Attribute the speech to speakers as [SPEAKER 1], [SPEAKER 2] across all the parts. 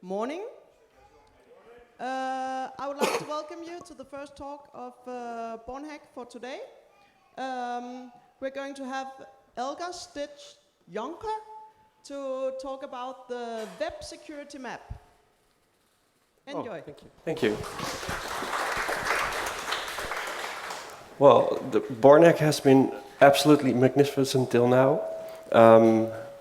[SPEAKER 1] Morning. I would like to welcome you to the first talk of BornHack for today. We're going to have Elga Stitch Jonker to talk about the web security map. Enjoy.
[SPEAKER 2] Oh, thank you. Well, the BornHack has been absolutely magnificent till now,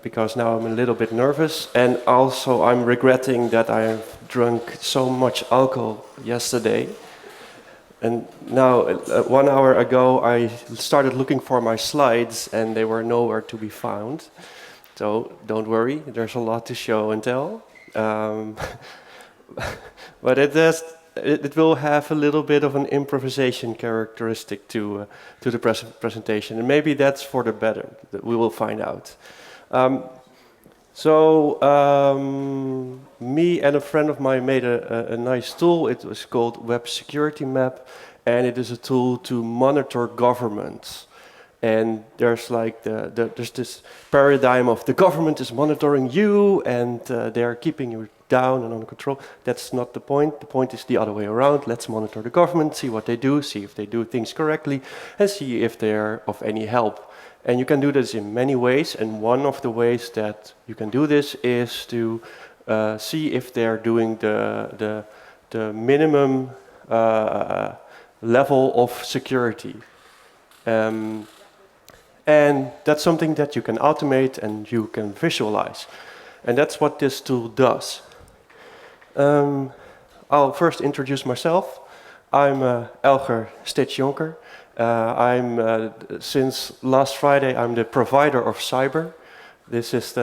[SPEAKER 2] because now I'm a little bit nervous, and also I'm regretting that I have drunk so much alcohol yesterday. And now, 1 hour ago, I started looking for my slides, and they were nowhere to be found. So don't worry, there's a lot to show and tell. But it will have a little bit of an improvisation characteristic to the presentation, and maybe that's for the better. We will find out. Me and a friend of mine made a nice tool. It was called Web Security Map, and it is a tool to monitor governments. And there's like there's this paradigm of the government is monitoring you, and they're keeping you down and under control. That's not the point. The point is the other way around. Let's monitor the government, see what they do, see if they do things correctly, and see if they're of any help. And you can do this in many ways, and one of the ways that you can do this is to see if they're doing the minimum level of security. And that's something that you can automate and you can visualize. And that's what this tool does. I'll first introduce myself. I'm Elger Stitch Jonker. Since last Friday, I'm the provider of cyber. This is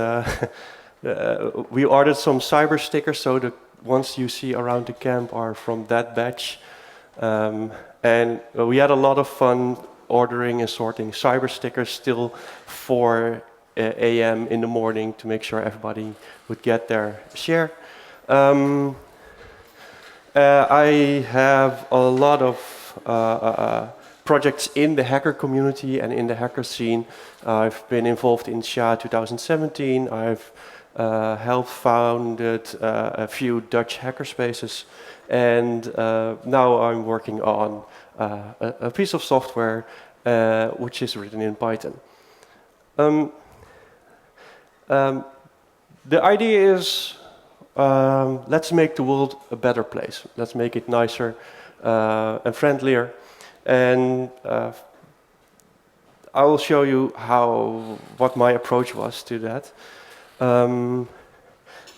[SPEAKER 2] we ordered some cyber stickers, so the ones you see around the camp are from that batch. And we had a lot of fun ordering and sorting cyber stickers till 4 a.m. in the morning to make sure everybody would get their share. I have a lot of projects in the hacker community and in the hacker scene. I've been involved in SHA 2017. I've helped founded a few Dutch hackerspaces, and now I'm working on a piece of software which is written in Python. The idea is let's make the world a better place. Let's make it nicer and friendlier. And I will show you what my approach was to that. And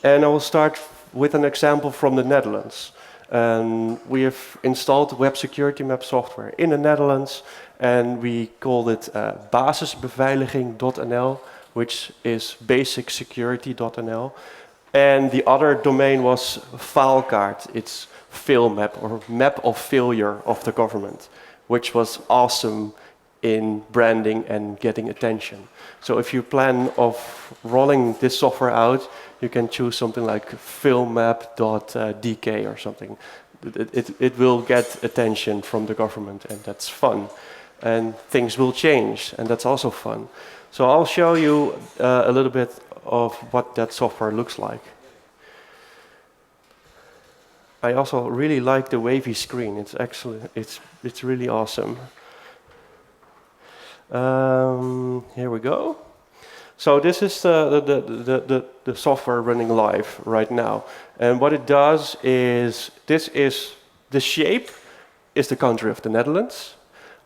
[SPEAKER 2] I will start with an example from the Netherlands. We have installed web security map software in the Netherlands, and we called it basisbeveiliging.nl, which is basicsecurity.nl. And the other domain was Faalkaart. It's fail map, or map of failure of the government, which was awesome in branding and getting attention. So if you plan of rolling this software out, you can choose something like failmap.dk or something. It will get attention from the government, and that's fun. And things will change, and that's also fun. So I'll show you a little bit of what that software looks like. I also really like the wavy screen. It's excellent. It's really awesome. Here we go. So this is the software running live right now. And what it does is, the shape is the country of the Netherlands.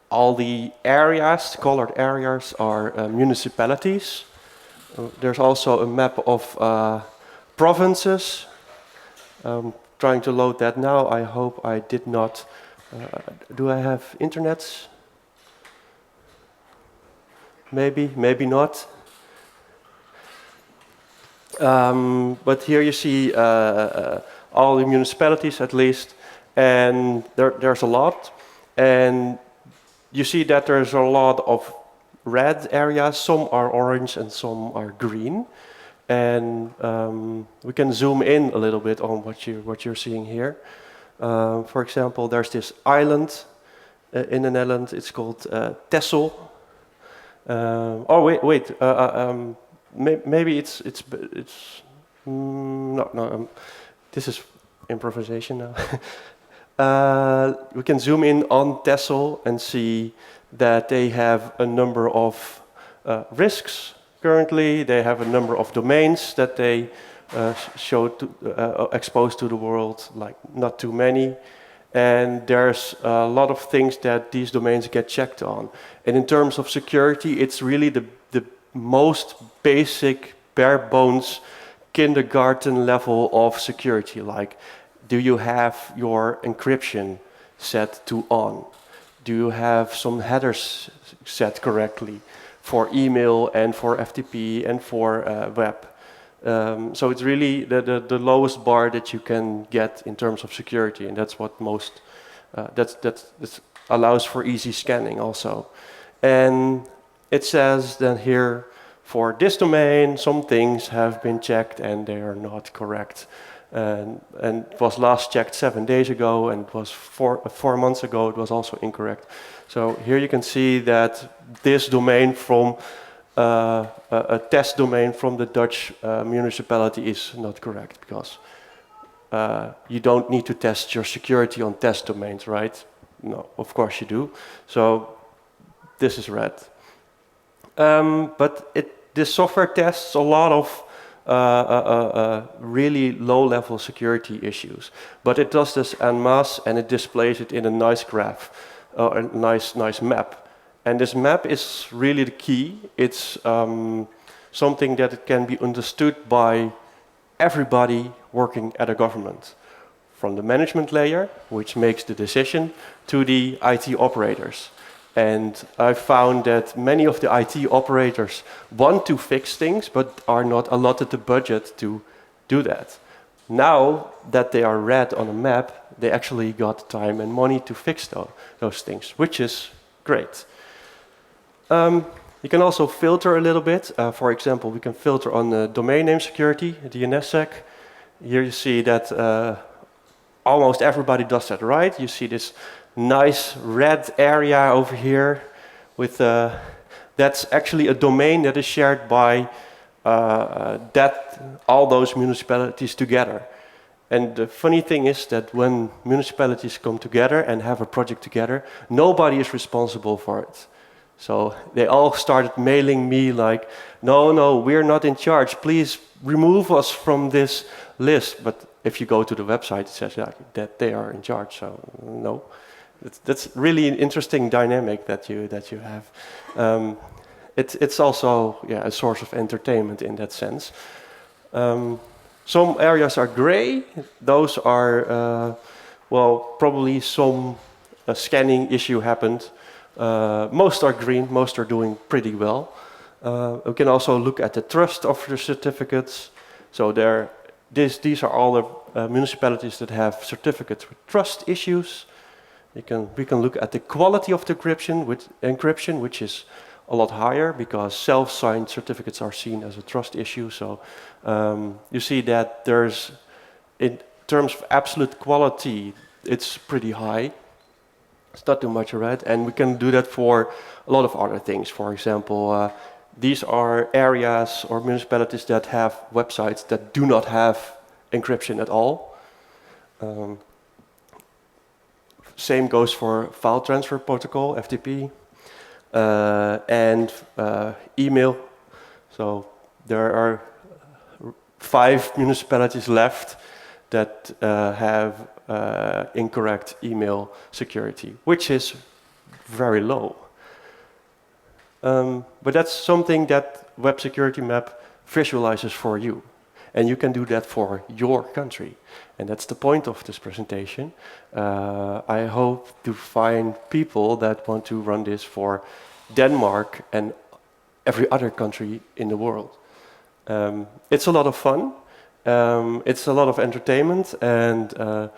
[SPEAKER 2] All the areas, the colored areas, are municipalities. There's also a map of provinces. Trying to load that now. I hope I did not. Do I have internet? Maybe, maybe not. But here you see all the municipalities at least, and there's a lot. And you see that there's a lot of red areas. Some are orange and some are green. And we can zoom in a little bit on what you're seeing here. For example, there's this island in the Netherlands. It's called Texel. Maybe it's no. this is improvisation now. We can zoom in on Tessel and see that they have a number of risks currently. They have a number of domains that they expose to the world, like not too many. And there's a lot of things that these domains get checked on. And in terms of security, it's really the most basic, bare bones, kindergarten level of security. Like, do you have your encryption set to on? Do you have some headers set correctly for email and for FTP and for web? So it's really the lowest bar that you can get in terms of security, and that's what most that allows for easy scanning also. And it says then here, for this domain, some things have been checked and they are not correct. And it was last checked 7 days ago, and it was 4 months ago, it was also incorrect. So here you can see that this domain from a test domain from the Dutch municipality is not correct, because you don't need to test your security on test domains, right? No, of course you do. So this is red. But this software tests a lot of really low-level security issues. But it does this en masse, and it displays it in a nice graph, a nice map. And this map is really the key. It's something that it can be understood by everybody working at a government, from the management layer, which makes the decision, to the IT operators. And I found that many of the IT operators want to fix things, but are not allotted the budget to do that. Now that they are red on a map, they actually got time and money to fix those things, which is great. You can also filter a little bit. For example, we can filter on the domain name security, DNSSEC. Here you see that almost everybody does that right. You see this nice red area over here with that's actually a domain that is shared by all those municipalities together. And the funny thing is that when municipalities come together and have a project together, nobody is responsible for it. So they all started mailing me like, no, we're not in charge, please remove us from this list. But if you go to the website, it says that they are in charge, so no. That's really an interesting dynamic that you have. It's also a source of entertainment in that sense. Some areas are gray. Those are probably some scanning issue happened. Most are green. Most are doing pretty well. We can also look at the trust of the certificates. So these are all the municipalities that have certificates with trust issues. We can look at the quality of the encryption, which is a lot higher because self-signed certificates are seen as a trust issue. So you see that there's, in terms of absolute quality, it's pretty high. It's not too much red, and we can do that for a lot of other things. For example, these are areas or municipalities that have websites that do not have encryption at all. Same goes for file transfer protocol, FTP, and email. So there are 5 municipalities left that have incorrect email security, which is very low. But that's something that Web Security Map visualizes for you. And you can do that for your country. And that's the point of this presentation. I hope to find people that want to run this for Denmark and every other country in the world. It's a lot of fun. It's a lot of entertainment, and the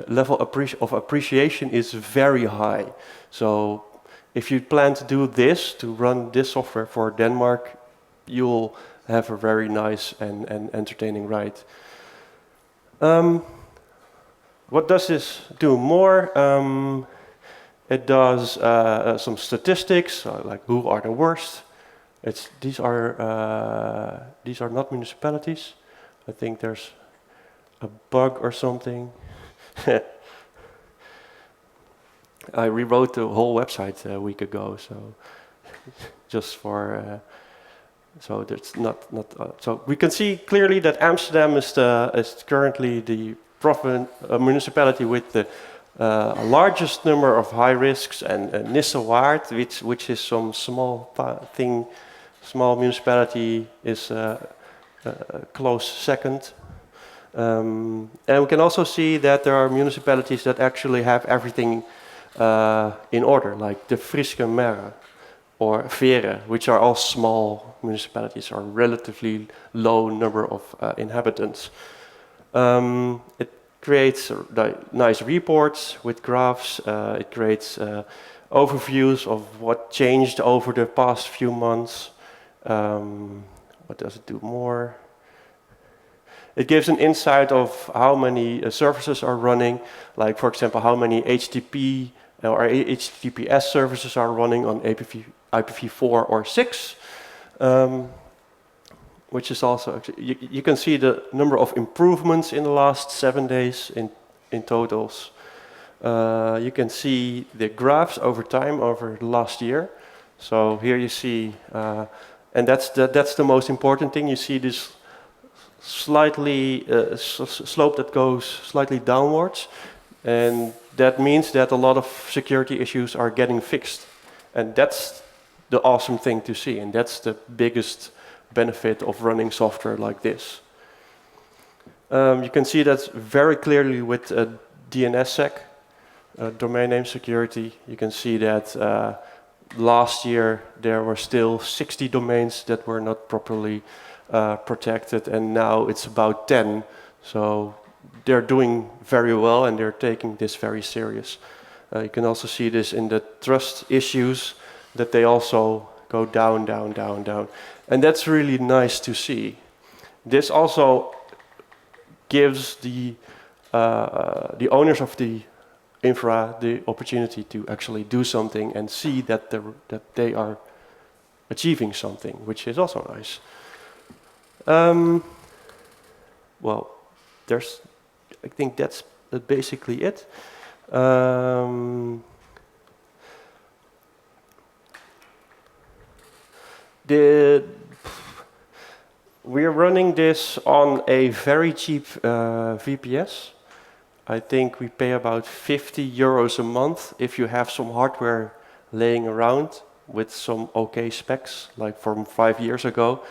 [SPEAKER 2] level of appreciation is very high. So if you plan to do this, to run this software for Denmark, you'll have a very nice and entertaining ride. What does this do more? It does some statistics, like who are the worst. These are not municipalities. I think there's a bug or something. I rewrote the whole website a week ago, so just for so that's not so we can see clearly that Amsterdam is currently the municipality with the largest number of high risks, and Nissewaard, which is some small municipality, is close second. And we can also see that there are municipalities that actually have everything in order, like the Friese Mare or Vere, which are all small municipalities or relatively low number of inhabitants. It creates nice reports with graphs. It creates overviews of what changed over the past few months. What does it do more? It gives an insight of how many services are running, like for example, how many HTTP or HTTPS services are running on IPv4 or 6, which is also, you can see the number of improvements in the last 7 days in totals. You can see the graphs over time over the last year. So here you see, and that's the most important thing. You see this slightly slope that goes slightly downwards, and that means that a lot of security issues are getting fixed, and that's the awesome thing to see, and that's the biggest benefit of running software like this. You can see that very clearly with DNSSEC, domain name security. You can see that last year there were still 60 domains that were not properly protected, and now it's about 10. So they're doing very well, and they're taking this very serious. You can also see this in the trust issues, that they also go down, down, down, down. And that's really nice to see. This also gives the owners of the infra the opportunity to actually do something and see that they are achieving something, which is also nice. Well, I think that's basically it. We're running this on a very cheap VPS. I think we pay about 50 euros a month if you have some hardware laying around with some okay specs, like from 5 years ago.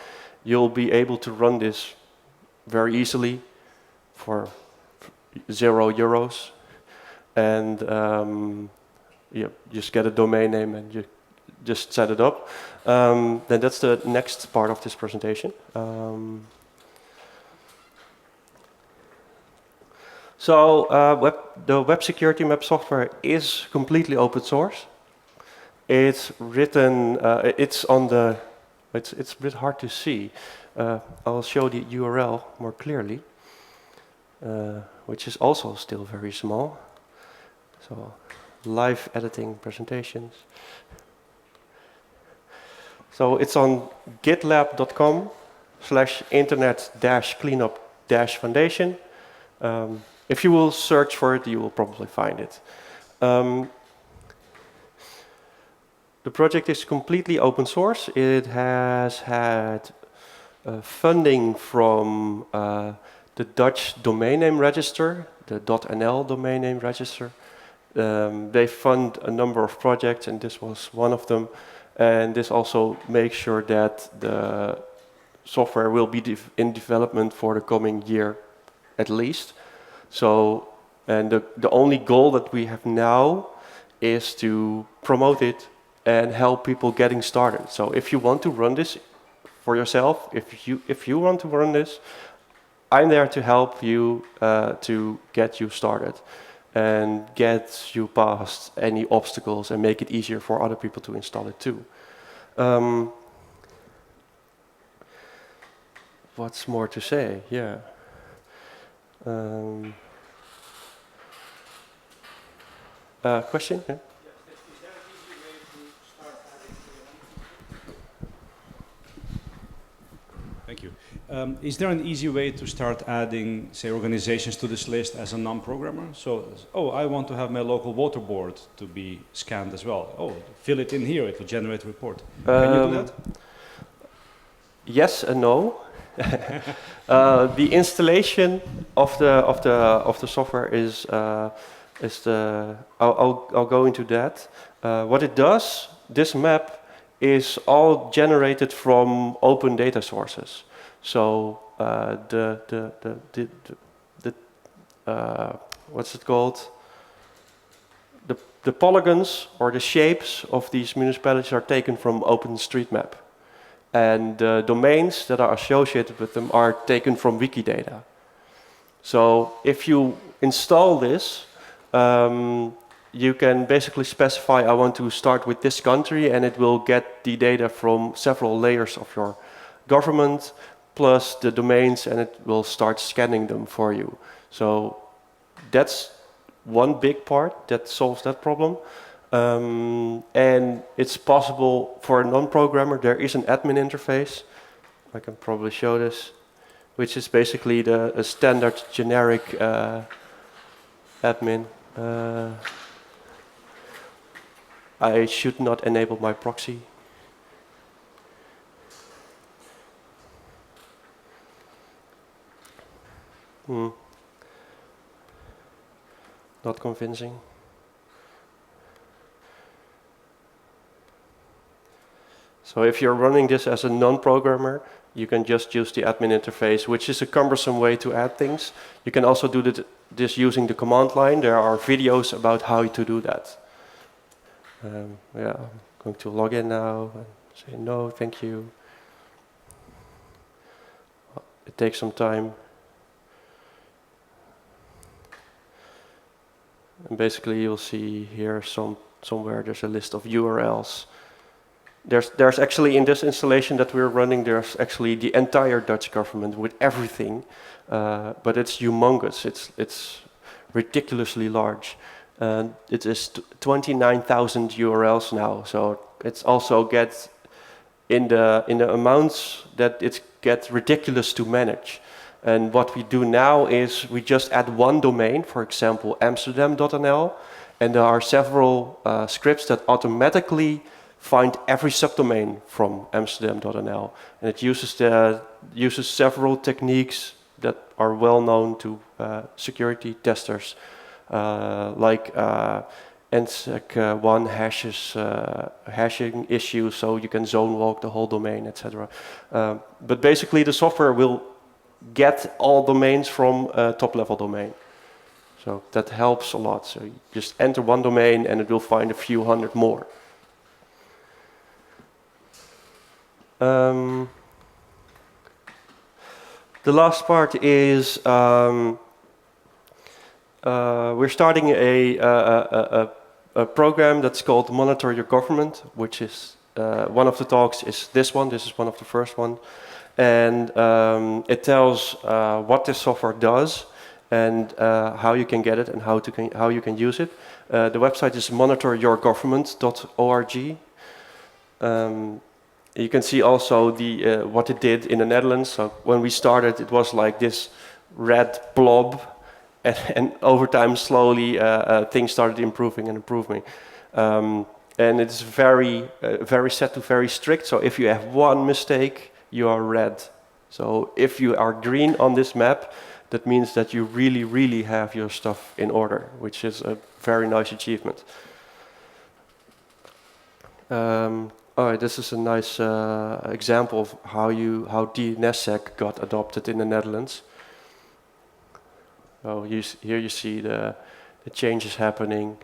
[SPEAKER 2] You'll be able to run this very easily for €0, and you just get a domain name and you just set it up. Then that's the next part of this presentation. The web security map software is completely open source. It's written, it's a bit hard to see. I'll show the URL more clearly, which is also still very small. So, live editing presentations. So it's on gitlab.com/internet-cleanup-foundation. If you will search for it, you will probably find it. The project is completely open source. It has had funding from the Dutch domain name register, the .nl domain name register. They fund a number of projects, and this was one of them. And this also makes sure that the software will be in development for the coming year, at least. So, and the only goal that we have now is to promote it and help people getting started. So if you want to run this for yourself, if you want to run this, I'm there to help you to get you started and get you past any obstacles and make it easier for other people to install it too. What's more to say? Yeah. Question? Yeah.
[SPEAKER 3] Thank you. Is there an easy way to start adding, say, organizations to this list as a non-programmer? So, oh, I want to have my local water board to be scanned as well. Oh, fill it in here, it will generate a report. Can you do that?
[SPEAKER 2] Yes and no. The installation of the software is the. I'll go into that. What it does, this map is all generated from open data sources. So what's it called? The polygons or the shapes of these municipalities are taken from OpenStreetMap. And the domains that are associated with them are taken from Wikidata. So if you install this, you can basically specify, I want to start with this country, and it will get the data from several layers of your government, plus the domains, and it will start scanning them for you. So that's one big part that solves that problem. And it's possible for a non-programmer, there is an admin interface. I can probably show this, which is basically a standard generic admin. I should not enable my proxy. Not convincing. So if you're running this as a non-programmer, you can just use the admin interface, which is a cumbersome way to add things. You can also do this using the command line. There are videos about how to do that. Yeah, I'm going to log in now and say no, thank you. It takes some time. And basically you'll see here somewhere there's a list of URLs. There's actually in this installation that we're running, there's actually the entire Dutch government with everything, but it's humongous. It's ridiculously large. It is 29,000 URLs now, so it's also gets in the amounts that it gets ridiculous to manage. And what we do now is we just add one domain, for example, Amsterdam.nl, and there are several scripts that automatically find every subdomain from Amsterdam.nl, and it uses several techniques that are well known to security testers, like NSEC1 hashing issues, so you can zone walk the whole domain, etc. But basically, the software will get all domains from a top-level domain. So that helps a lot. So you just enter one domain, and it will find a few hundred more. The last part is we're starting a program that's called Monitor Your Government, which is one of the talks is this one. This is one of the first one, and it tells what this software does and how you can get it and how you can use it. The website is monitoryourgovernment.org. You can see also the what it did in the Netherlands. So when we started, it was like this red blob, and over time, slowly, things started improving and improving. And it's very set to very strict. So if you have one mistake, you are red. So if you are green on this map, that means that you really, really have your stuff in order, which is a very nice achievement. This is a nice example of how DNSSEC got adopted in the Netherlands. Oh, here you see the changes happening,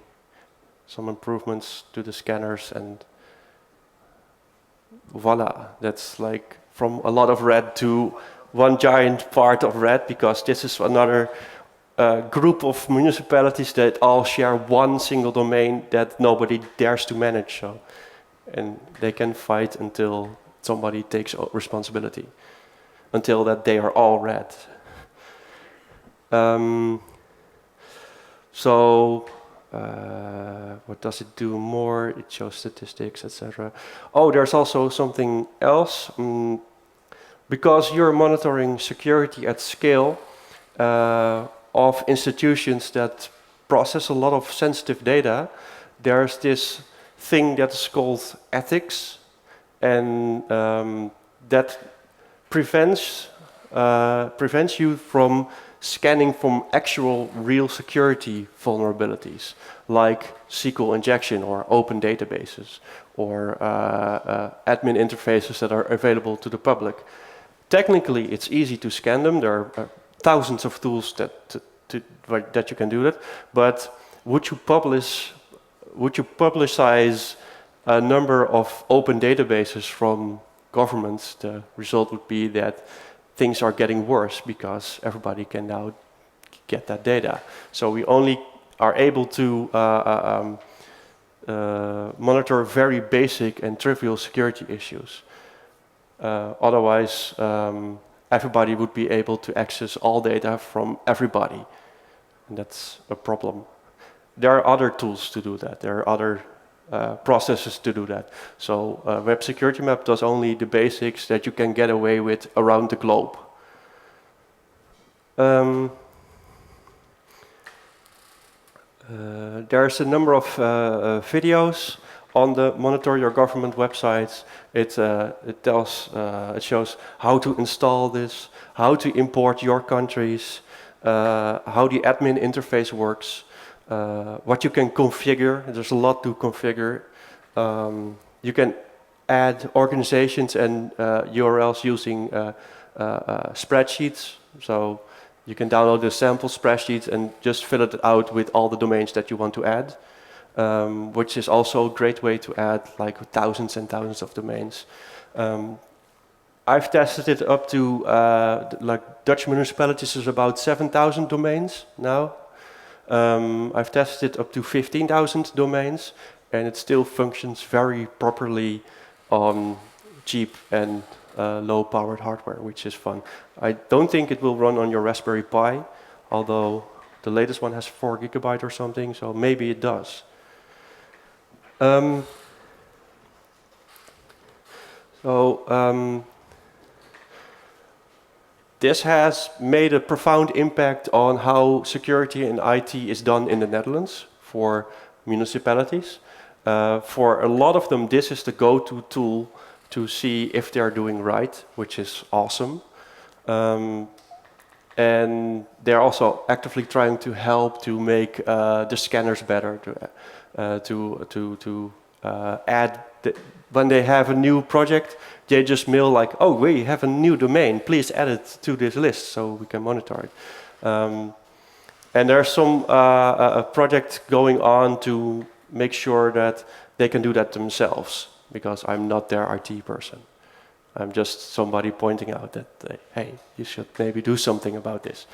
[SPEAKER 2] some improvements to the scanners, and voila, that's like from a lot of red to one giant part of red, because this is another group of municipalities that all share one single domain that nobody dares to manage. So. And they can fight until somebody takes responsibility, until that they are all red. What does it do more? It shows statistics, etc. Oh, there's also something else. because you're monitoring security at scale of institutions that process a lot of sensitive data, there's this thing that's called ethics, and that prevents you from scanning from actual real security vulnerabilities, like SQL injection or open databases or admin interfaces that are available to the public. Technically, it's easy to scan them. There are thousands of tools that you can do that. But would you publicize a number of open databases from governments? The result would be that things are getting worse because everybody can now get that data. So we only are able to monitor very basic and trivial security issues. Otherwise, everybody would be able to access all data from everybody. And that's a problem. There are other tools to do that. There are other processes to do that. So Web Security Map does only the basics that you can get away with around the globe. There's a number of videos on the Monitor Your Government websites. It shows how to install this, how to import your countries, how the admin interface works, what you can configure. There's a lot to configure. You can add organizations and URLs using spreadsheets. So you can download the sample spreadsheets and just fill it out with all the domains that you want to add, which is also a great way to add like thousands and thousands of domains. I've tested it up to, like Dutch municipalities is about 7,000 domains now. I've tested it up to 15,000 domains, and it still functions very properly on cheap and low-powered hardware, which is fun. I don't think it will run on your Raspberry Pi, although the latest one has 4 GB or something, so maybe it does. This has made a profound impact on how security and IT is done in the Netherlands for municipalities. For a lot of them, this is the go-to tool to see if they're doing right, which is awesome. And they're also actively trying to help to make the scanners better, to add, when they have a new project, they just mail like, oh, we have a new domain, please add it to this list so we can monitor it. And there's some a project going on to make sure that they can do that themselves, because I'm not their IT person. I'm just somebody pointing out that, hey, you should maybe do something about this.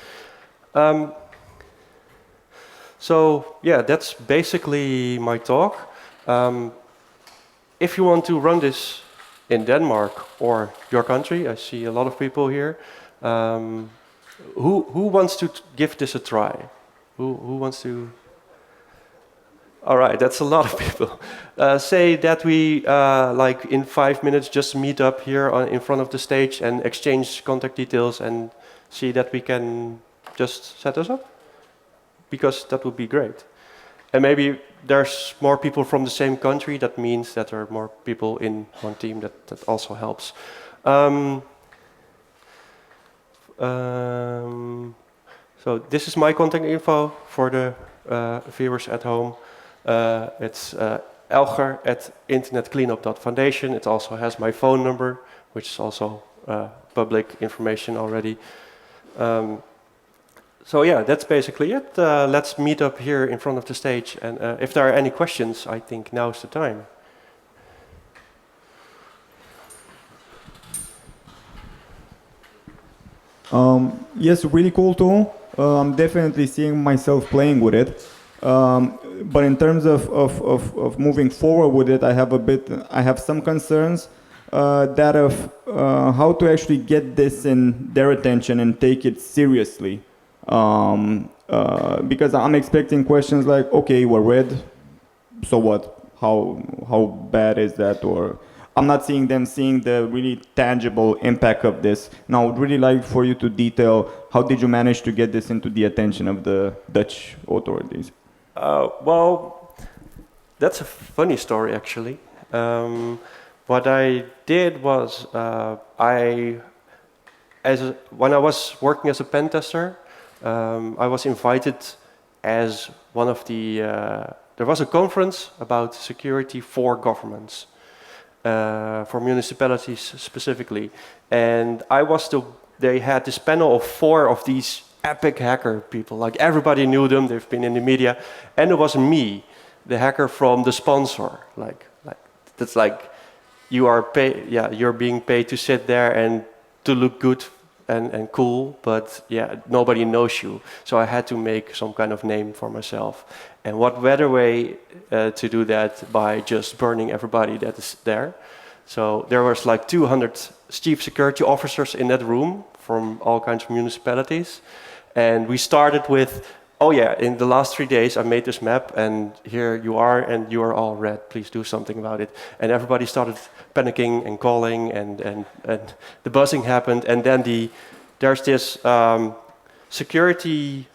[SPEAKER 2] So yeah, that's basically my talk. If you want to run this in Denmark or your country, I see a lot of people here. Who wants to give this a try? Who wants to? All right, that's a lot of people. Say that we, like in 5 minutes, just meet up here in front of the stage and exchange contact details and see that we can just set us up? Because that would be great. And maybe there's more people from the same country. That means that there are more people in one team. That also helps. So this is my contact info for the viewers at home. It's elger@internetcleanup.foundation. It also has my phone number, which is also public information already. So yeah, that's basically it. Let's meet up here in front of the stage. And if there are any questions, I think now's the time.
[SPEAKER 4] Yes, really cool tool. I'm definitely seeing myself playing with it. But in terms of moving forward with it, I have some concerns that of how to actually get this in their attention and take it seriously. Because I'm expecting questions like, okay, we're red, so what? How bad is that? Or I'm not seeing them seeing the really tangible impact of this. Now, I would really like for you to detail how did you manage to get this into the attention of the Dutch authorities?
[SPEAKER 2] Well, that's a funny story, actually. What I did was, when I was working as a pen tester, I was invited as one of the. There was a conference about security for governments, for municipalities specifically, and I was the. They had this panel of 4 of these epic hacker people. Like everybody knew them. They've been in the media, and it was me, the hacker from the sponsor. Like that's like you're being paid to sit there and to look good and cool, but yeah, nobody knows you. So I had to make some kind of name for myself. And what better way to do that by just burning everybody that is there. So there was like 200 chief security officers in that room from all kinds of municipalities. And we started with, oh yeah, in the last 3 days I made this map and here you are and you are all red, please do something about it. And everybody started panicking and calling and the buzzing happened, and then there's this security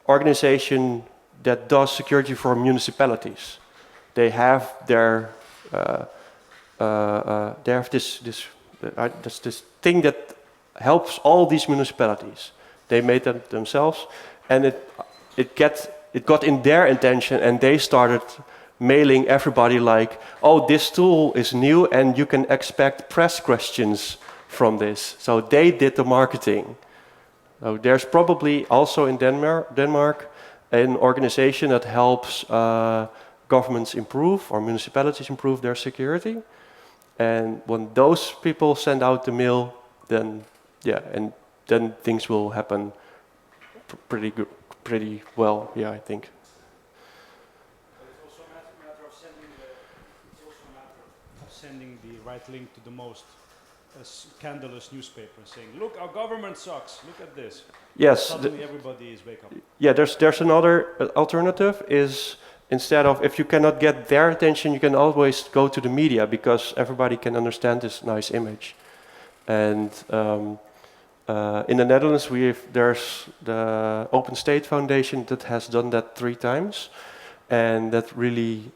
[SPEAKER 2] organization that does security for municipalities. They have their this thing that helps all these municipalities. They made them themselves, and it got in their attention, and they started mailing everybody like, oh, this tool is new and you can expect press questions from this. So they did the marketing. So there's probably also in Denmark an organization that helps governments improve or municipalities improve their security. And when those people send out the mail, then then things will happen pretty well. Yeah, I think.
[SPEAKER 3] Sending the right link to the most scandalous newspaper, saying, "Look, our government sucks. Look at this."
[SPEAKER 2] Yes.
[SPEAKER 3] Suddenly, everybody is wake up.
[SPEAKER 2] Yeah, there's another alternative. Is instead of if you cannot get their attention, you can always go to the media because everybody can understand this nice image. And in the Netherlands, there's the Open State Foundation that has done that 3 times. And that really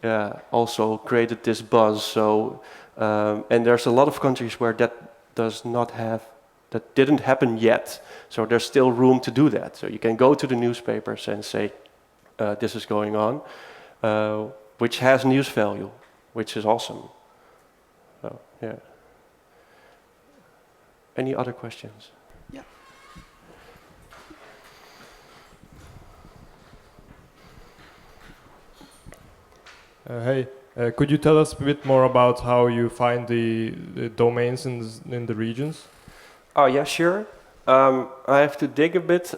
[SPEAKER 2] also created this buzz. So, and there's a lot of countries where that didn't happen yet. So there's still room to do that. So you can go to the newspapers and say, this is going on, which has news value, which is awesome. So, yeah. Any other questions?
[SPEAKER 1] Yeah.
[SPEAKER 5] Hey, could you tell us a bit more about how you find the domains in the regions?
[SPEAKER 2] Oh yeah, sure. I have to dig a bit.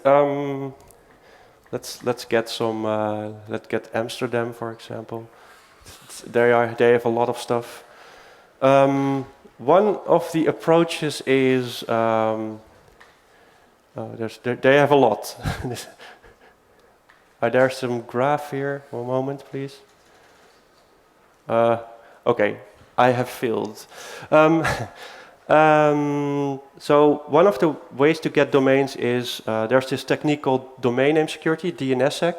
[SPEAKER 2] Let's get Amsterdam, for example. They have a lot of stuff. One of the approaches is they have a lot. There's some graph here. 1 moment, please. Okay, I have failed. So one of the ways to get domains is there's this technique called domain name security, DNSSEC,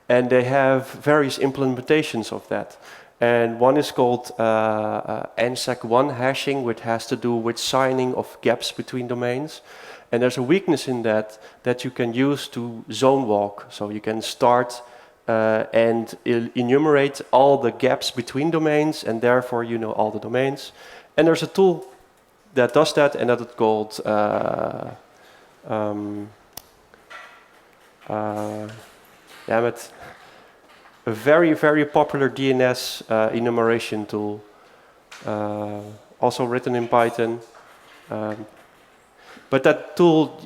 [SPEAKER 2] and they have various implementations of that. And one is called NSEC1 hashing, which has to do with signing of gaps between domains. And there's a weakness in that you can use to zone walk. So you can start and enumerate all the gaps between domains, and therefore you know all the domains. And there's a tool that does that, and that is called damn it, a very, very popular DNS enumeration tool, also written in Python. But that tool,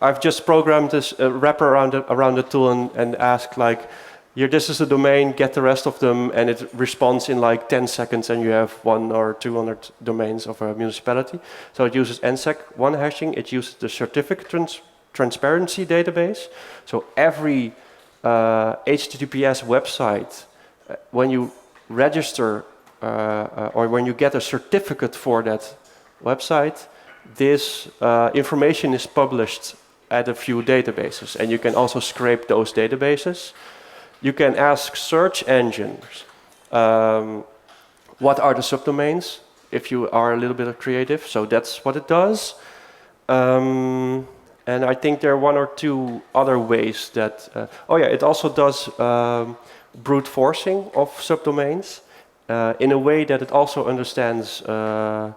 [SPEAKER 2] I've just programmed this wrapper around the tool and asked like, here, this is the domain, get the rest of them, and it responds in like 10 seconds, and you have 100 or 200 domains of a municipality. So it uses NSEC1 hashing, it uses the certificate transparency database. So every HTTPS website, when you register or when you get a certificate for that website, this information is published at a few databases, and you can also scrape those databases. You can ask search engines, what are the subdomains, if you are a little bit creative, so that's what it does. And I think there are one or two other ways that, oh yeah, it also does brute forcing of subdomains in a way that it also understands the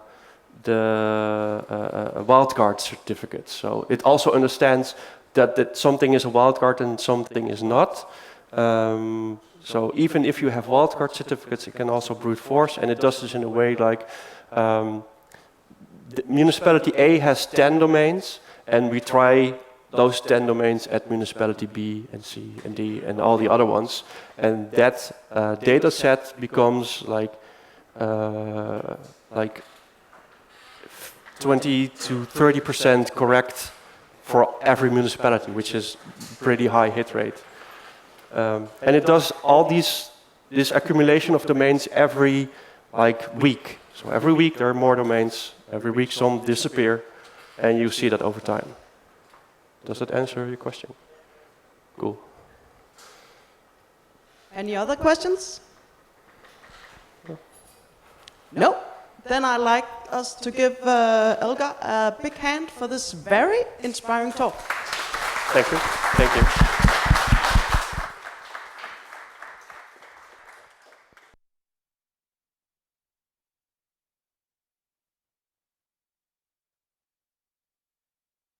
[SPEAKER 2] wildcard certificate. So it also understands that something is a wildcard and something is not. So even if you have wildcard certificates, it can also brute force, and it does this in a way like the municipality A has 10 domains, and we try those 10 domains at municipality B and C and D and all the other ones, and that data set becomes like 20 to 30% correct for every municipality, which is pretty high hit rate. And it does all this accumulation of domains every week. So every week there are more domains. Every week some disappear, and you see that over time. Does that answer your question? Cool.
[SPEAKER 1] Any other questions? No? Then I'd like us to give Elgar a big hand for this very inspiring talk.
[SPEAKER 2] Thank you. Thank you.